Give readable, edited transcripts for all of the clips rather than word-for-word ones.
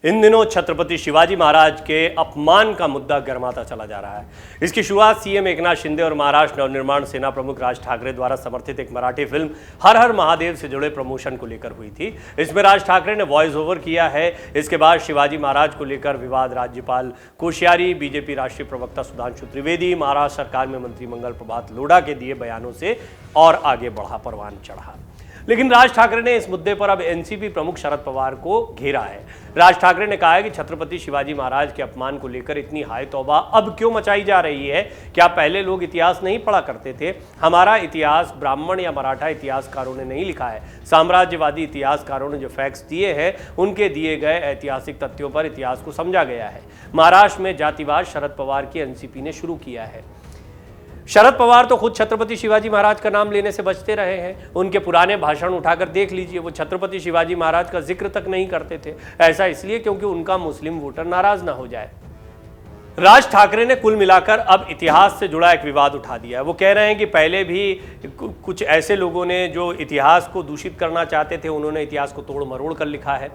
इन दिनों छत्रपति शिवाजी महाराज के अपमान का मुद्दा गर्माता चला जा रहा है। इसकी शुरुआत सीएम एकनाथ शिंदे और महाराष्ट्र नवनिर्माण सेना प्रमुख राज ठाकरे द्वारा समर्थित एक मराठी फिल्म हर हर महादेव से जुड़े प्रमोशन को लेकर हुई थी। इसमें राज ठाकरे ने वॉइस ओवर किया है। इसके बाद शिवाजी महाराज को लेकर विवाद राज्यपाल कोश्यारी, बीजेपी राष्ट्रीय प्रवक्ता सुधांशु त्रिवेदी, महाराष्ट्र सरकार में मंत्री मंगल प्रभात लोढ़ा के दिए बयानों से और आगे बढ़ा, परवान चढ़ा। लेकिन राज ठाकरे ने इस मुद्दे पर अब एनसीपी प्रमुख शरद पवार को घेरा है। राज ठाकरे ने कहा है कि छत्रपति शिवाजी महाराज के अपमान को लेकर इतनी हाय तौबा अब क्यों मचाई जा रही है? क्या पहले लोग इतिहास नहीं पढ़ा करते थे? हमारा इतिहास ब्राह्मण या मराठा इतिहासकारों ने नहीं लिखा है। साम्राज्यवादी इतिहासकारों ने जो फैक्ट्स दिए हैं, उनके दिए गए ऐतिहासिक तथ्यों पर इतिहास को समझा गया है। महाराष्ट्र में जातिवाद शरद पवार की एनसीपी ने शुरू किया है। शरद पवार तो खुद छत्रपति शिवाजी महाराज का नाम लेने से बचते रहे हैं। उनके पुराने भाषण उठाकर देख लीजिए, वो छत्रपति शिवाजी महाराज का जिक्र तक नहीं करते थे। ऐसा इसलिए क्योंकि उनका मुस्लिम वोटर नाराज ना हो जाए। राज ठाकरे ने कुल मिलाकर अब इतिहास से जुड़ा एक विवाद उठा दिया है। वो कह रहे हैं कि पहले भी कुछ ऐसे लोगों ने जो इतिहास को दूषित करना चाहते थे, उन्होंने इतिहास को तोड़ मरोड़ कर लिखा है।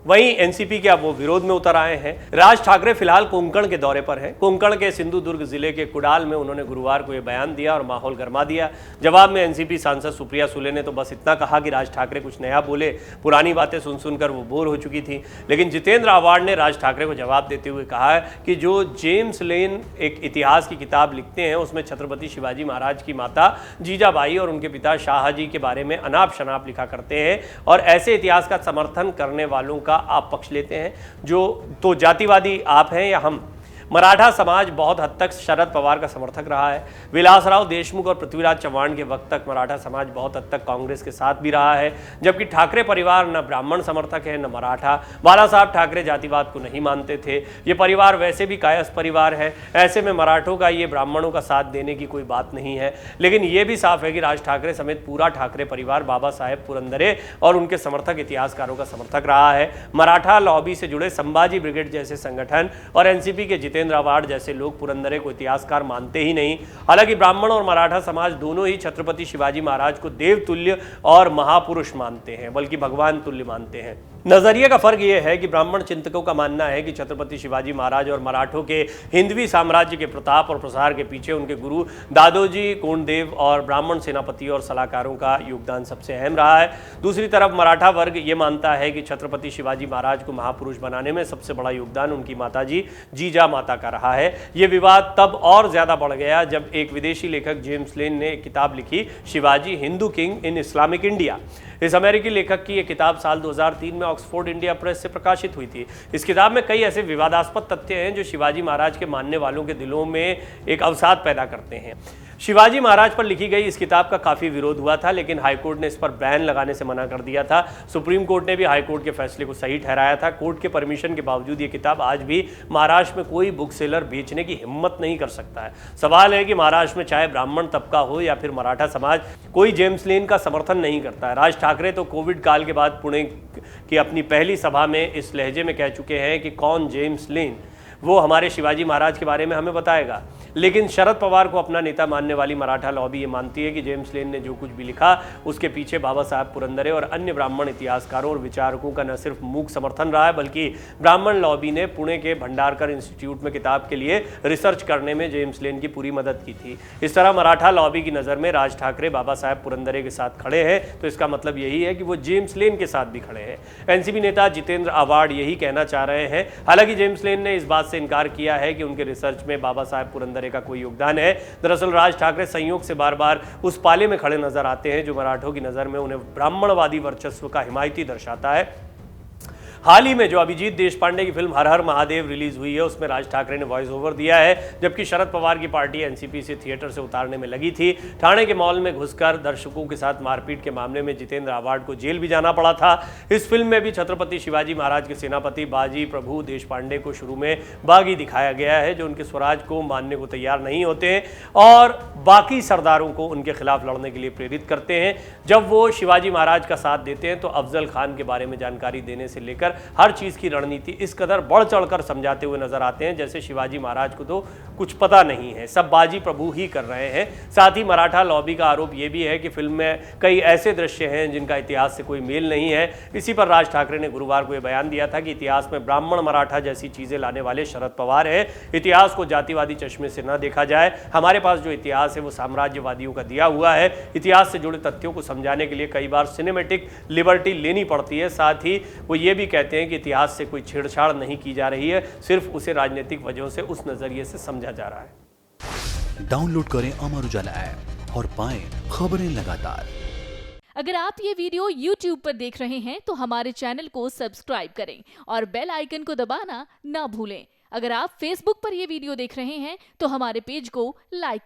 वहीं एनसीपी के अब वो विरोध में उतर आए हैं। राज ठाकरे फिलहाल कोंकण के दौरे पर हैं। कोंकण के सिंधुदुर्ग जिले के कुडाल में उन्होंने गुरुवार को ये बयान दिया और माहौल गर्मा दिया। जवाब में एनसीपी सांसद सुप्रिया सुले ने तो बस इतना कहा कि राज ठाकरे कुछ नया बोले, पुरानी बातें सुन सुनकर वो बोर हो चुकी थी। लेकिन जितेंद्र आव्हाड ने राज ठाकरे को जवाब देते हुए कहा है कि जो जेम्स लेन एक इतिहास की किताब लिखते हैं, उसमें छत्रपति शिवाजी महाराज की माता जीजाबाई और उनके पिता शाहजी के बारे में अनाप शनाप लिखा करते हैं और ऐसे इतिहास का समर्थन करने वालों का आप पक्ष लेते हैं। जो तो जातिवादी आप हैं या हम? मराठा समाज बहुत हद तक शरद पवार का समर्थक रहा है। विलासराव देशमुख और पृथ्वीराज चव्हाण के वक्त तक मराठा समाज बहुत हद तक कांग्रेस के साथ भी रहा है, जबकि ठाकरे परिवार न ब्राह्मण समर्थक है न मराठा। बाला साहब ठाकरे जातिवाद को नहीं मानते थे। ये परिवार वैसे भी कायस्थ परिवार है। ऐसे में मराठों का ये ब्राह्मणों का साथ देने की कोई बात नहीं है। लेकिन ये भी साफ है कि राज ठाकरे समेत पूरा ठाकरे परिवार बाबा साहेब पुरंदरे और उनके समर्थक इतिहासकारों का समर्थक रहा है। मराठा लॉबी से जुड़े संभाजी ब्रिगेड जैसे संगठन और एनसीपी के जितेंद्र आव्हाड जैसे लोग पुरंदरे को इतिहासकार मानते ही नहीं। हालांकि ब्राह्मण और मराठा समाज दोनों ही छत्रपति शिवाजी महाराज को देवतुल्य और महापुरुष मानते हैं, बल्कि भगवान तुल्य मानते हैं। नजरिए का फर्क यह है कि ब्राह्मण चिंतकों का मानना है कि छत्रपति शिवाजी महाराज और मराठों के हिंदवी साम्राज्य के प्रताप और प्रसार के पीछे उनके गुरु दादोजी कोंडदेव और ब्राह्मण सेनापति और सलाहकारों का योगदान सबसे अहम रहा है। दूसरी तरफ मराठा वर्ग ये मानता है कि छत्रपति शिवाजी महाराज को महापुरुष बनाने में सबसे बड़ा योगदान उनकी माताजी जीजा माता का रहा है। ये विवाद तब और ज्यादा बढ़ गया जब एक विदेशी लेखक जेम्स लेन ने एक किताब लिखी, Shivaji Hindu king in Islamic India. इस अमेरिकी लेखक की यह किताब साल 2003 में ऑक्सफोर्ड इंडिया प्रेस से प्रकाशित हुई थी। इस किताब में कई ऐसे विवादास्पद तथ्य हैं जो शिवाजी महाराज के मानने वालों के दिलों में एक अवसाद पैदा करते हैं। शिवाजी महाराज पर लिखी गई इस किताब का काफ़ी विरोध हुआ था, लेकिन हाईकोर्ट ने इस पर बैन लगाने से मना कर दिया था। सुप्रीम कोर्ट ने भी हाईकोर्ट के फैसले को सही ठहराया था। कोर्ट के परमिशन के बावजूद ये किताब आज भी महाराष्ट्र में कोई बुक सेलर बेचने की हिम्मत नहीं कर सकता है। सवाल है कि महाराष्ट्र में चाहे ब्राह्मण तबका हो या फिर मराठा समाज, कोई जेम्स लेन का समर्थन नहीं करता है। राज ठाकरे तो कोविड काल के बाद पुणे की अपनी पहली सभा में इस लहजे में कह चुके हैं कि कौन जेम्स लेन, वो हमारे शिवाजी महाराज के बारे में हमें बताएगा। लेकिन शरद पवार को अपना नेता मानने वाली मराठा लॉबी ये मानती है कि जेम्स लेन ने जो कुछ भी लिखा, उसके पीछे बाबा साहब पुरंदरे और अन्य ब्राह्मण इतिहासकारों और विचारकों का न सिर्फ मूक समर्थन रहा है, बल्कि ब्राह्मण लॉबी ने पुणे के भंडारकर इंस्टीट्यूट में किताब के लिए रिसर्च करने में जेम्स लेन की पूरी मदद की थी। इस तरह मराठा लॉबी की नज़र में राज ठाकरे बाबा साहब पुरंदरे के साथ खड़े हैं, तो इसका मतलब यही है कि वो जेम्स लेन के साथ भी खड़े हैं। एनसीपी नेता जितेंद्र आव्हाड यही कहना चाह रहे हैं। हालांकि जेम्स लेन ने इस बात से इनकार किया है कि उनके रिसर्च में बाबा साहब पुरंदरे का कोई योगदान है। दरअसल राज ठाकरे संयोग से बार बार उस पाले में खड़े नजर आते हैं जो मराठों की नजर में उन्हें ब्राह्मणवादी वर्चस्व का हिमायती दर्शाता है। हाल ही में जो अभिजीत देशपांडे की फिल्म हर हर महादेव रिलीज हुई है, उसमें राज ठाकरे ने वॉइस ओवर दिया है, जबकि शरद पवार की पार्टी एनसीपी से थिएटर से उतारने में लगी थी। ठाणे के मॉल में घुसकर दर्शकों के साथ मारपीट के मामले में जितेंद्र आव्हाड को जेल भी जाना पड़ा था। इस फिल्म में भी छत्रपति शिवाजी महाराज के सेनापति बाजी प्रभु देशपांडे को शुरू में बागी दिखाया गया है, जो उनके स्वराज को मानने को तैयार नहीं होते और बाकी सरदारों को उनके खिलाफ लड़ने के लिए प्रेरित करते हैं। जब वो शिवाजी महाराज का साथ देते हैं तो अफजल खान के बारे में जानकारी देने से लेकर हर चीज़ की रणनीति इस कदर बढ़ चढ़कर समझाते हुए नजर आते हैं जैसे शिवाजी महाराज को तो कुछ पता नहीं है, सब बाजी प्रभु ही कर रहे हैं। साथ ही मराठा लॉबी का आरोप यह भी है कि फिल्म में कई ऐसे दृश्य हैं जिनका इतिहास से कोई मेल नहीं है। इसी पर राज ठाकरे ने गुरुवार को यह बयान दिया था कि इतिहास में ब्राह्मण मराठा जैसी चीजें लाने वाले शरद पवार है। इतिहास को जातिवादी चश्मे से न देखा जाए, हमारे पास जो इतिहास है वो साम्राज्यवादियों का दिया हुआ है। इतिहास से जुड़े तथ्यों को समझाने के लिए कई बार सिनेमैटिक लिबर्टी लेनी पड़ती है। साथ ही वो ये भी कहते हैं कि इतिहास से कोई छेड़छाड़ नहीं की जा रही है, सिर्फ उसे राजनीतिक वजहों से उस नजरिए से समझा जा रहा है। डाउनलोड करें अमर उजाला ऐप और पाएं खबरें लगातार। अगर आप ये वीडियो YouTube पर देख रहे हैं तो हमारे चैनल को सब्सक्राइब करें और बेल आइकन को दबाना ना भूलें। अगर आप Facebook पर ये वीडियो देख रहे हैं तो हमारे पेज को लाइक करें।